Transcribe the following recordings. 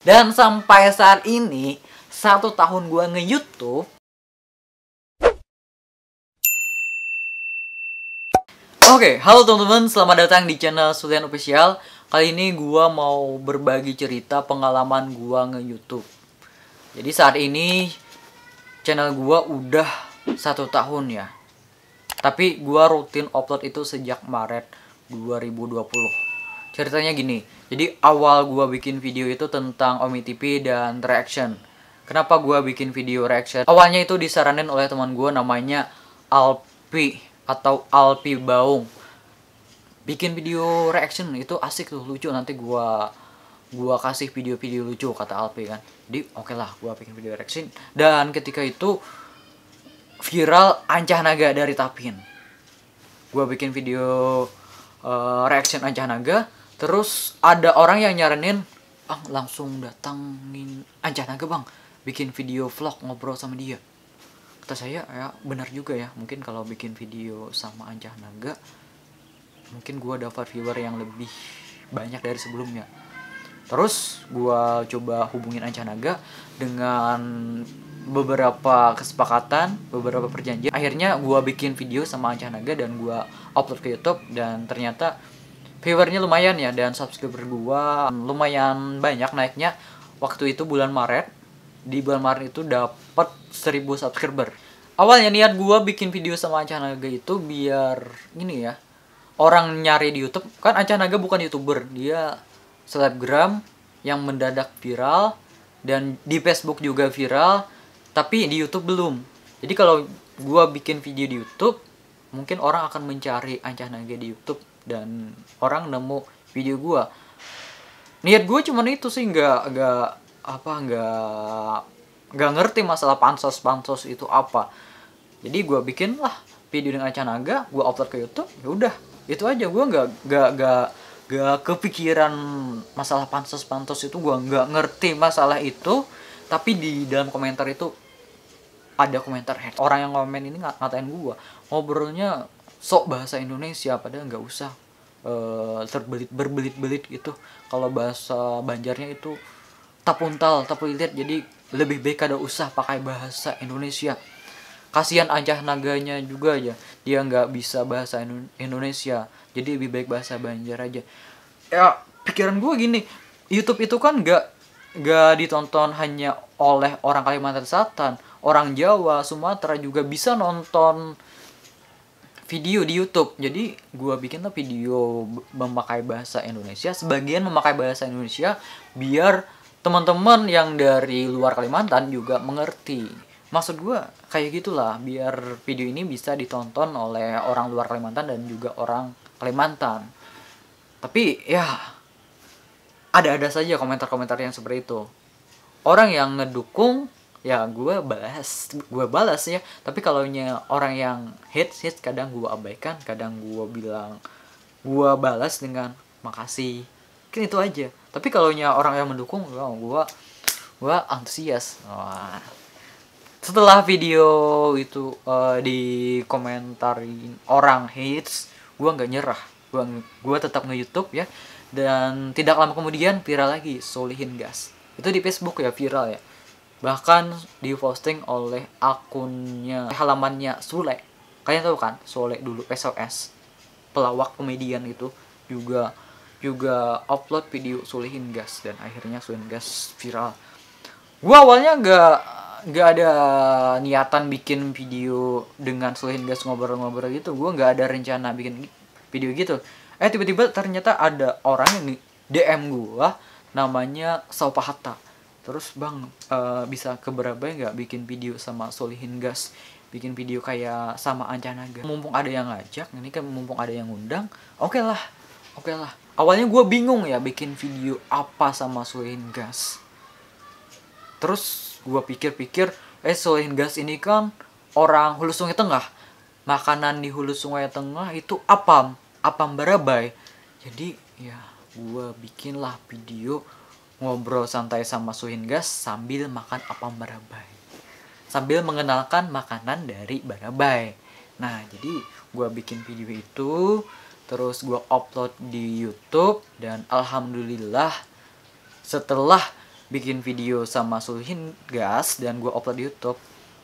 Dan sampai saat ini 1 tahun gue nge-YouTube. Oke, halo teman-teman, selamat datang di channel Sulian Official. Kali ini gue mau berbagi cerita pengalaman gue nge-YouTube. Jadi saat ini channel gue udah 1 tahun ya. Tapi gue rutin upload itu sejak Maret 2020. Ceritanya gini, jadi awal gue bikin video itu tentang OmiTV dan reaction. Kenapa gue bikin video reaction? Awalnya itu disaranin oleh teman gue namanya Alpi atau Alpi Baung. Bikin video reaction itu asik tuh, lucu, nanti gua kasih video-video lucu, kata Alpi kan. Jadi oke lah, gua bikin video reaction. Dan ketika itu viral Ancah Naga dari Tapin. Gua bikin video reaction Ancah Naga. Terus ada orang yang nyaranin, "Bang, langsung datangin Ancah Naga bang, bikin video vlog ngobrol sama dia." Kata saya, ya benar juga ya, mungkin kalau bikin video sama Ancah Naga mungkin gue dapat viewer yang lebih banyak dari sebelumnya. Terus gue coba hubungin Ancah Naga dengan beberapa kesepakatan, beberapa perjanjian. Akhirnya gue bikin video sama Ancah Naga dan gue upload ke YouTube. Dan ternyata viewernya lumayan ya, dan subscriber gue lumayan banyak naiknya. Waktu itu bulan Maret, di bulan Maret itu dapat 1000 subscriber. Awalnya niat gue bikin video sama Ancah Naga itu biar ini ya, orang nyari di YouTube. Kan Ancah Naga bukan YouTuber, dia selebgram yang mendadak viral, dan di Facebook juga viral, tapi di YouTube belum. Jadi kalau gue bikin video di YouTube, mungkin orang akan mencari Ancah Naga di YouTube dan orang nemu video gue. Niat gue cuman itu sih, nggak ngerti masalah pansos itu apa. Jadi gue bikin lah video dengan Ancah Naga, gue upload ke YouTube, ya udah itu aja. Gue nggak kepikiran masalah pansos itu, gue nggak ngerti masalah itu. Tapi di dalam komentar itu ada komentar hate. Orang yang komen ini ngatain gue ngobrolnya sok bahasa Indonesia, padahal nggak usah berbelit-belit gitu. Kalau bahasa Banjarnya itu tapuntal, tapulilit, jadi lebih baik kada usah pakai bahasa Indonesia. Kasihan Ancah Naganya juga aja, dia nggak bisa bahasa Indonesia, jadi lebih baik bahasa Banjar aja. Ya pikiran gue gini, YouTube itu kan nggak ditonton hanya oleh orang Kalimantan Selatan, orang Jawa, Sumatera juga bisa nonton video di YouTube. Jadi gue bikin tuh video memakai bahasa Indonesia, sebagian memakai bahasa Indonesia, biar teman-teman yang dari luar Kalimantan juga mengerti. Maksud gue kayak gitulah, biar video ini bisa ditonton oleh orang luar Kalimantan dan juga orang Kalimantan. Tapi ya ada saja komentar-komentar yang seperti itu. Orang yang ngedukung ya gue balas ya. Tapi kalau orang yang hate kadang gue abaikan, kadang gue bilang, gue balas dengan makasih, kan itu aja. Tapi kalau orang yang mendukung, gue antusias. Wah. Setelah video itu dikomentarin orang hates, gue nggak nyerah, gue tetap nge-YouTube ya. Dan tidak lama kemudian viral lagi Solihin Gas. Itu di Facebook ya, viral ya. Bahkan diposting oleh akunnya, halamannya Sule. Kalian tahu kan, Sule dulu SOS, pelawak komedian itu juga upload video Solihin Gas, dan akhirnya Solihin Gas viral. Gua awalnya nggak ada niatan bikin video dengan Solihin Gas ngobrol-ngobrol gitu. Gua nggak ada rencana bikin video gitu. Tiba-tiba ternyata ada orang yang DM gua namanya Saupahata. Terus bang, bisa ke Barabai nggak bikin video sama Solihin Gas, bikin video kayak sama Ancah Naga. Mumpung ada yang ngajak, ini kan mumpung ada yang ngundang, oke lah. Awalnya gue bingung ya bikin video apa sama Solihin Gas. Terus gue pikir-pikir, Solihin Gas ini kan orang Hulu Sungai Tengah. Makanan di Hulu Sungai Tengah itu apam Barabai. Jadi ya gue bikinlah video ngobrol santai sama Solihin Gas sambil makan apam Barabai, sambil mengenalkan makanan dari Barabai. Nah jadi gue bikin video itu, terus gue upload di YouTube, dan alhamdulillah setelah bikin video sama Sulhin Gas dan gue upload di YouTube,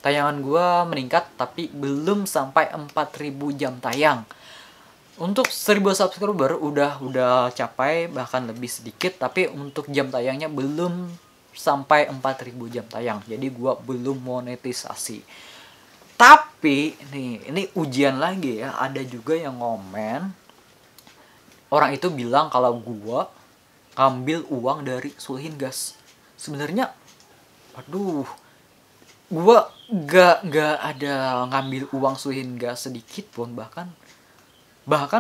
tayangan gue meningkat tapi belum sampai 4.000 jam tayang. Untuk 1.000 subscriber udah capai, bahkan lebih sedikit, tapi untuk jam tayangnya belum sampai 4.000 jam tayang. Jadi gue belum monetisasi. Tapi ini ujian lagi ya, ada juga yang ngomen, orang itu bilang kalau gua ngambil uang dari Sulhin Gas. Sebenarnya aduh, gua gak ada ngambil uang Sulhin Gas sedikit pun, bahkan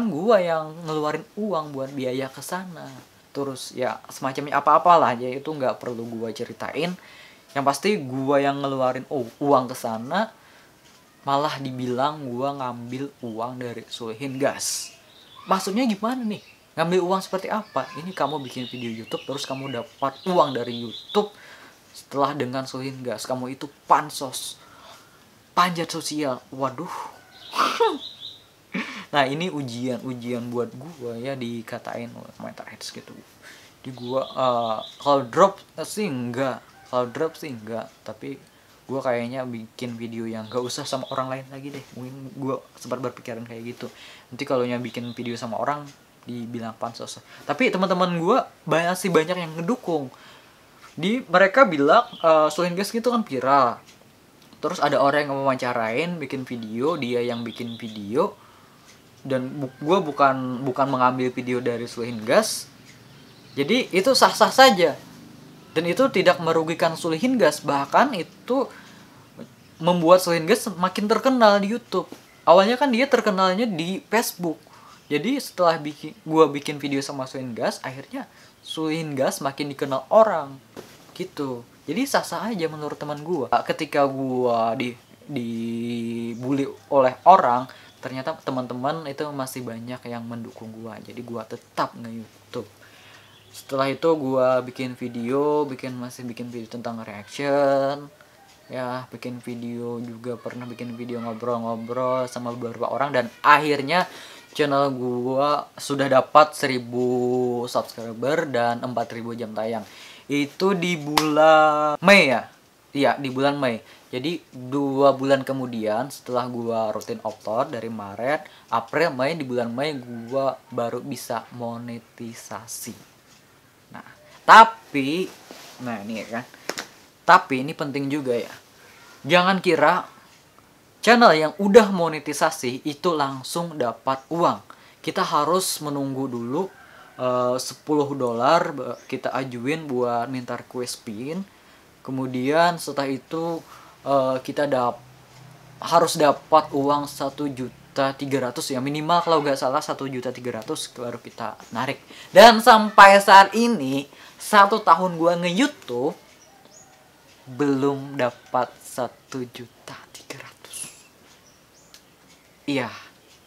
gua yang ngeluarin uang buat biaya ke sana. Terus ya semacamnya apa-apalah, ya itu nggak perlu gua ceritain. Yang pasti gua yang ngeluarin uang ke sana, malah dibilang gua ngambil uang dari Sulhin Gas. Maksudnya gimana nih? Ngambil uang seperti apa? Ini kamu bikin video YouTube terus kamu dapat uang dari YouTube setelah dengan Sulhin Gas. Kamu itu pansos, panjat sosial. Waduh. Nah, ini ujian buat gua ya, dikatain Meta Ads gitu. Di gua kalau drop sih enggak. Tapi gue kayaknya bikin video yang gak usah sama orang lain lagi deh. Mungkin gue sempat berpikiran kayak gitu. Nanti kalau yang bikin video sama orang dibilang pansos. Tapi teman-teman gue banyak yang ngedukung. Mereka bilang Sulhin Gas gitu kan viral. Terus ada orang yang mewawancarain bikin video, dia yang bikin video. Dan gue bukan mengambil video dari Sulhin Gas. Jadi itu sah-sah saja. Dan itu tidak merugikan Sulhin Gas, bahkan itu membuat Sulhin Gas makin terkenal di YouTube. Awalnya kan dia terkenalnya di Facebook. Jadi setelah gua bikin video sama Sulhin Gas, akhirnya Sulhin Gas makin dikenal orang. Gitu. Jadi sah-sah aja menurut teman gua. Ketika gua dibully oleh orang, ternyata teman-teman itu masih banyak yang mendukung gua. Jadi gua tetap nge-YouTube. Setelah itu gue masih bikin video tentang reaction ya, pernah bikin video ngobrol-ngobrol sama beberapa orang, dan akhirnya channel gue sudah dapat 1.000 subscriber dan 4.000 jam tayang. Itu di bulan Mei ya? Iya, di bulan Mei. Jadi 2 bulan kemudian setelah gue rutin upload dari Maret, April, Mei, di bulan Mei gue baru bisa monetisasi. Tapi ini penting juga ya. Jangan kira channel yang udah monetisasi itu langsung dapat uang. Kita harus menunggu dulu $10 kita ajuin buat minta request pin. Kemudian setelah itu kita harus dapat uang 1.300.000 ya, minimal kalau nggak salah 1.300.000 baru kita narik. Dan sampai saat ini 1 tahun gua nge-YouTube belum dapat 1.300.000. Iya,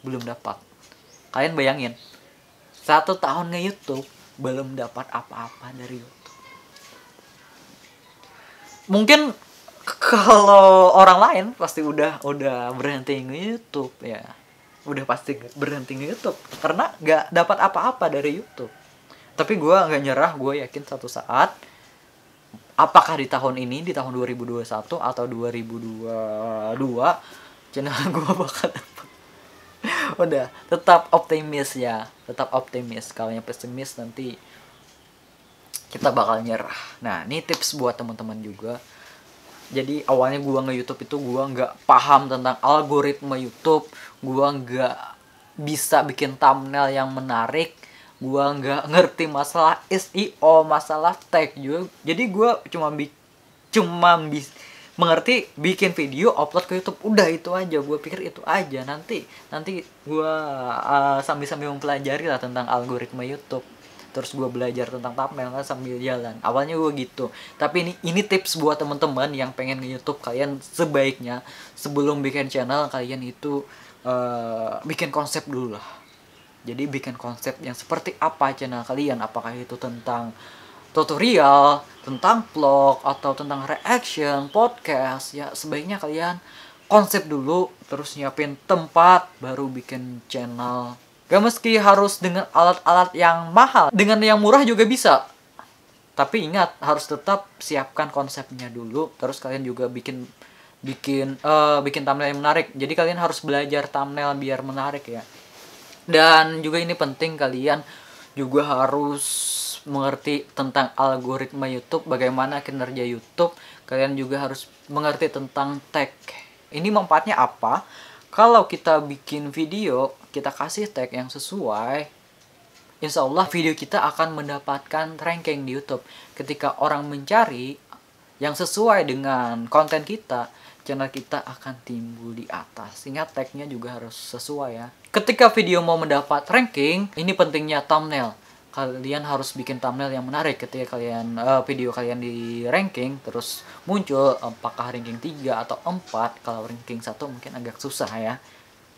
belum dapat. Kalian bayangin, 1 tahun nge-YouTube belum dapat apa-apa dari YouTube. Mungkin kalau orang lain pasti udah berhenti nge-YouTube ya. Udah pasti berhenti nge-YouTube karena nggak dapat apa-apa dari YouTube. Tapi gue nggak nyerah, gue yakin satu saat, apakah di tahun ini, di tahun 2021 atau 2022, channel gue bakal dapat. Udah, tetap optimis ya, Kalau yang pesimis nanti kita bakal nyerah. Nah, ini tips buat teman-teman juga. Jadi awalnya gue nge-YouTube itu gue nggak paham tentang algoritma YouTube, gue nggak bisa bikin thumbnail yang menarik, gue nggak ngerti masalah SEO, masalah tag juga. Jadi gue cuma mengerti bikin video, upload ke YouTube, udah itu aja. Gue pikir itu aja. Nanti gue sambil mempelajari lah tentang algoritma YouTube. Terus gue belajar tentang thumbnail kan sambil jalan. Awalnya gue gitu. Tapi ini tips buat teman-teman yang pengen nge-YouTube. Kalian sebaiknya sebelum bikin channel, kalian itu bikin konsep dulu lah. Jadi bikin konsep yang seperti apa channel kalian. Apakah itu tentang tutorial, tentang vlog, atau tentang reaction, podcast. Ya sebaiknya kalian konsep dulu, terus nyiapin tempat, baru bikin channel. Gak meski harus dengan alat-alat yang mahal, dengan yang murah juga bisa. Tapi ingat, harus tetap siapkan konsepnya dulu. Terus kalian juga bikin thumbnail yang menarik. Jadi kalian harus belajar thumbnail biar menarik ya. Dan juga ini penting, kalian juga harus mengerti tentang algoritma YouTube, bagaimana kinerja YouTube. Kalian juga harus mengerti tentang tag. Ini manfaatnya apa? Kalau kita bikin video, kita kasih tag yang sesuai, insya Allah video kita akan mendapatkan ranking di YouTube. Ketika orang mencari yang sesuai dengan konten kita, channel kita akan timbul di atas. Ingat, tagnya juga harus sesuai ya. Ketika video mau mendapat ranking, ini pentingnya thumbnail. Kalian harus bikin thumbnail yang menarik. Ketika video kalian di ranking, terus muncul apakah ranking 3 atau 4. Kalau ranking 1 mungkin agak susah ya.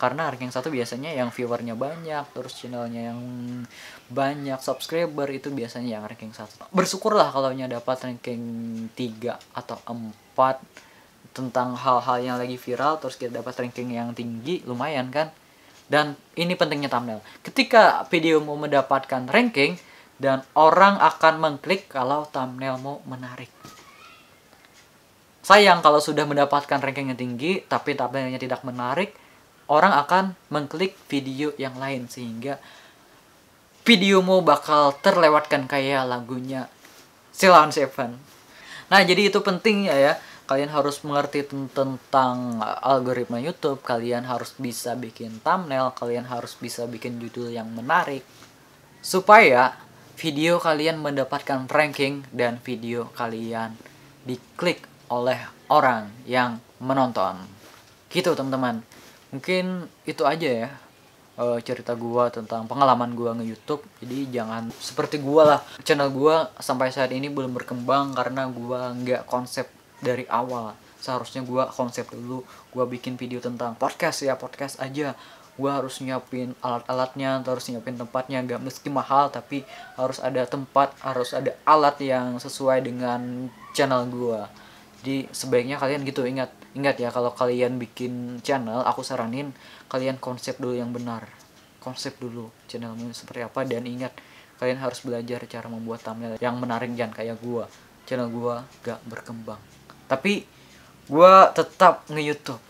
Karena ranking 1 biasanya yang viewernya banyak, terus channelnya yang banyak, subscriber itu biasanya yang ranking 1. Bersyukurlah kalau dapat ranking 3 atau 4 tentang hal-hal yang lagi viral, terus kita dapat ranking yang tinggi, lumayan kan. Dan ini pentingnya thumbnail. Ketika video mau mendapatkan ranking, dan orang akan mengklik kalau thumbnail mau menarik. Sayang kalau sudah mendapatkan ranking yang tinggi tapi thumbnailnya tidak menarik, orang akan mengklik video yang lain, sehingga videomu bakal terlewatkan kayak lagunya Sheila on 7. Nah, jadi itu penting ya. Kalian harus mengerti tentang algoritma YouTube, kalian harus bisa bikin thumbnail, kalian harus bisa bikin judul yang menarik, supaya video kalian mendapatkan ranking dan video kalian diklik oleh orang yang menonton. Gitu teman-teman. Mungkin itu aja ya cerita gua tentang pengalaman gua nge-YouTube. Jadi jangan seperti gua lah. Channel gua sampai saat ini belum berkembang karena gua nggak konsep dari awal. Seharusnya gua konsep dulu. Gua bikin video tentang podcast ya, podcast aja. Gua harus nyiapin alat-alatnya, terus nyiapin tempatnya. Gak meski mahal, tapi harus ada tempat, harus ada alat yang sesuai dengan channel gua. Jadi sebaiknya kalian gitu, ingat ya, kalau kalian bikin channel, aku saranin kalian konsep dulu yang benar. Konsep dulu channelmu seperti apa, dan ingat kalian harus belajar cara membuat thumbnail yang menarik. Jangan kayak gua. Channel gua gak berkembang. Tapi gua tetap nge-YouTube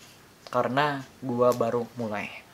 karena gua baru mulai.